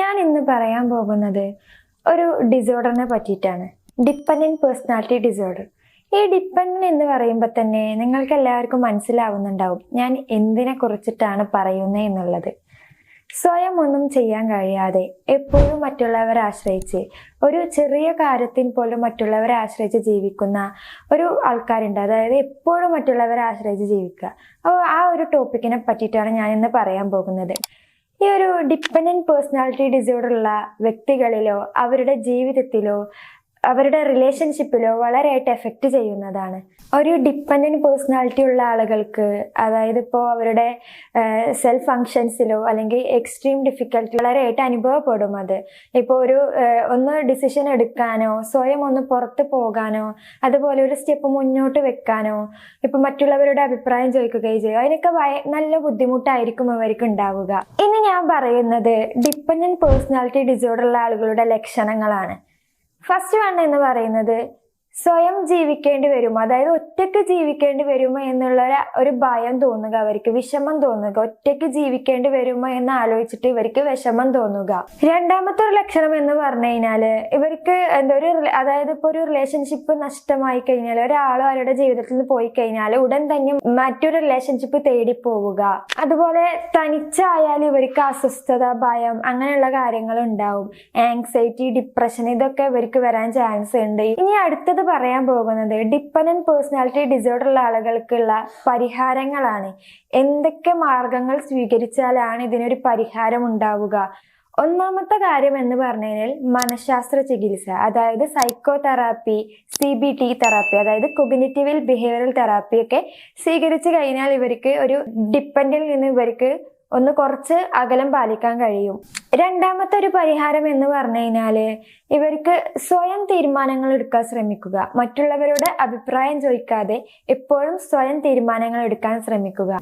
ഞാൻ ഇന്ന് പറയാൻ പോകുന്നത് ഒരു ഡിസോർഡറിനെ പറ്റിയിട്ടാണ്. Dependent personality disorder. ഈ ഡിപ്പെൻഡന്റ് എന്ന് പറയുമ്പോൾ തന്നെ നിങ്ങൾക്ക് എല്ലാവർക്കും മനസ്സിലാവുന്നുണ്ടാവും ഞാൻ എന്തിനെ കുറിച്ചിട്ടാണ് പറയുന്നത് എന്നുള്ളത്. സ്വയം ഒന്നും ചെയ്യാൻ കഴിയാതെ എപ്പോഴും മറ്റുള്ളവരെ ആശ്രയിച്ച്, ഒരു ചെറിയ കാര്യത്തിൽ പോലും മറ്റുള്ളവരെ ആശ്രയിച്ച് ജീവിക്കുന്ന ഒരു ആൾക്കാരുണ്ട്. അതായത് എപ്പോഴും മറ്റുള്ളവരെ ആശ്രയിച്ച് ജീവിക്കുക. അപ്പോൾ ആ ഒരു ടോപ്പിക്കിനെ പറ്റിയിട്ടാണ് ഞാൻ ഇന്ന് പറയാൻ പോകുന്നത്. ഈ ഒരു ഡിപ്പെൻഡന്റ് പേഴ്സണാലിറ്റി ഡിസോർഡർ ഉള്ള വ്യക്തികളിലോ അവരുടെ ജീവിതത്തിലോ അവരുടെ റിലേഷൻഷിപ്പിലോ വളരെയായിട്ട് എഫക്റ്റ് ചെയ്യുന്നതാണ്. ഒരു ഡിപ്പെൻഡന്റ് പേഴ്സണാലിറ്റി ഉള്ള ആളുകൾക്ക്, അതായത് ഇപ്പോൾ അവരുടെ സെൽഫ് ഫങ്ഷൻസിലോ അല്ലെങ്കിൽ എക്സ്ട്രീം ഡിഫിക്കൽട്ടി വളരെയായിട്ട് അനുഭവപ്പെടും. അത് ഇപ്പോൾ ഒന്ന് ഡിസിഷൻ എടുക്കാനോ സ്വയം ഒന്ന് പുറത്ത് പോകാനോ അതുപോലെ ഒരു സ്റ്റെപ്പ് മുന്നോട്ട് വെക്കാനോ ഇപ്പൊ മറ്റുള്ളവരുടെ അഭിപ്രായം ചോദിക്കുകയും ചെയ്യും, അതിനൊക്കെ നല്ല ബുദ്ധിമുട്ടായിരിക്കും അവർക്ക് ഉണ്ടാവുക. ഇനി ഞാൻ പറയുന്നത് ഡിപ്പെൻഡന്റ് പേഴ്സണാലിറ്റി ഡിസോർഡർ ഉള്ള ആളുകളുടെ ലക്ഷണങ്ങളാണ്. ഫസ്റ്റ് വൺ എന്ന് പറയുന്നത് സ്വയം ജീവിക്കേണ്ടി വരുമോ, അതായത് ഒറ്റയ്ക്ക് ജീവിക്കേണ്ടി വരുമോ എന്നുള്ള ഒരു ഭയം തോന്നുക, അവർക്ക് വിഷമം തോന്നുക. ഒറ്റയ്ക്ക് ജീവിക്കേണ്ടി വരുമോ എന്ന് ആലോചിച്ചിട്ട് ഇവർക്ക് വിഷമം തോന്നുക. രണ്ടാമത്തെ ഒരു ലക്ഷണം എന്ന് പറഞ്ഞു കഴിഞ്ഞാല് ഇവർക്ക് അതായത് ഇപ്പൊ ഒരു റിലേഷൻഷിപ്പ് നഷ്ടമായി കഴിഞ്ഞാൽ, ഒരാളോ അവരുടെ ജീവിതത്തിൽ നിന്ന് പോയി കഴിഞ്ഞാൽ ഉടൻ തന്നെ മറ്റൊരു റിലേഷൻഷിപ്പ് തേടി പോവുക. അതുപോലെ തനിച്ചായാൽ ഇവർക്ക് അസ്വസ്ഥത, ഭയം അങ്ങനെയുള്ള കാര്യങ്ങൾ ഉണ്ടാവും. ആങ്സൈറ്റി, ഡിപ്രഷൻ ഇതൊക്കെ ഇവർക്ക് വരാൻ ചാൻസ് ഉണ്ട്. ഇനി അടുത്തത് പറയാൻ പോകുന്നത് ഡിപ്പെൻഡന്റ് പേഴ്സണാലിറ്റി ഡിസോർഡർ ഉള്ള ആളുകൾക്കുള്ള പരിഹാരങ്ങളാണ്. എന്തൊക്കെ മാർഗങ്ങൾ സ്വീകരിച്ചാലാണ് ഇതിനൊരു പരിഹാരം ഉണ്ടാവുക? ഒന്നാമത്തെ കാര്യം എന്ന് പറഞ്ഞു കഴിഞ്ഞാൽ മനഃശാസ്ത്ര ചികിത്സ, അതായത് സൈക്കോ തെറാപ്പി, CBT തെറാപ്പി, അതായത് കൊഗ്നിറ്റീവ് ബിഹേവിയറൽ തെറാപ്പി ഒക്കെ സ്വീകരിച്ചു കഴിഞ്ഞാൽ ഇവർക്ക് ഒരു ഡിപ്പെൻഡിൽ നിന്ന് ഇവർക്ക് ഒന്ന് കുറച്ച് അകലം പാലിക്കാൻ കഴിയും. രണ്ടാമത്തെ ഒരു പരിഹാരം എന്ന് പറഞ്ഞു കഴിഞ്ഞാല് ഇവർക്ക് സ്വയം തീരുമാനങ്ങൾ എടുക്കാൻ ശ്രമിക്കുക. മറ്റുള്ളവരുടെ അഭിപ്രായം ചോദിക്കാതെ എപ്പോഴും സ്വയം തീരുമാനങ്ങൾ എടുക്കാൻ ശ്രമിക്കുക.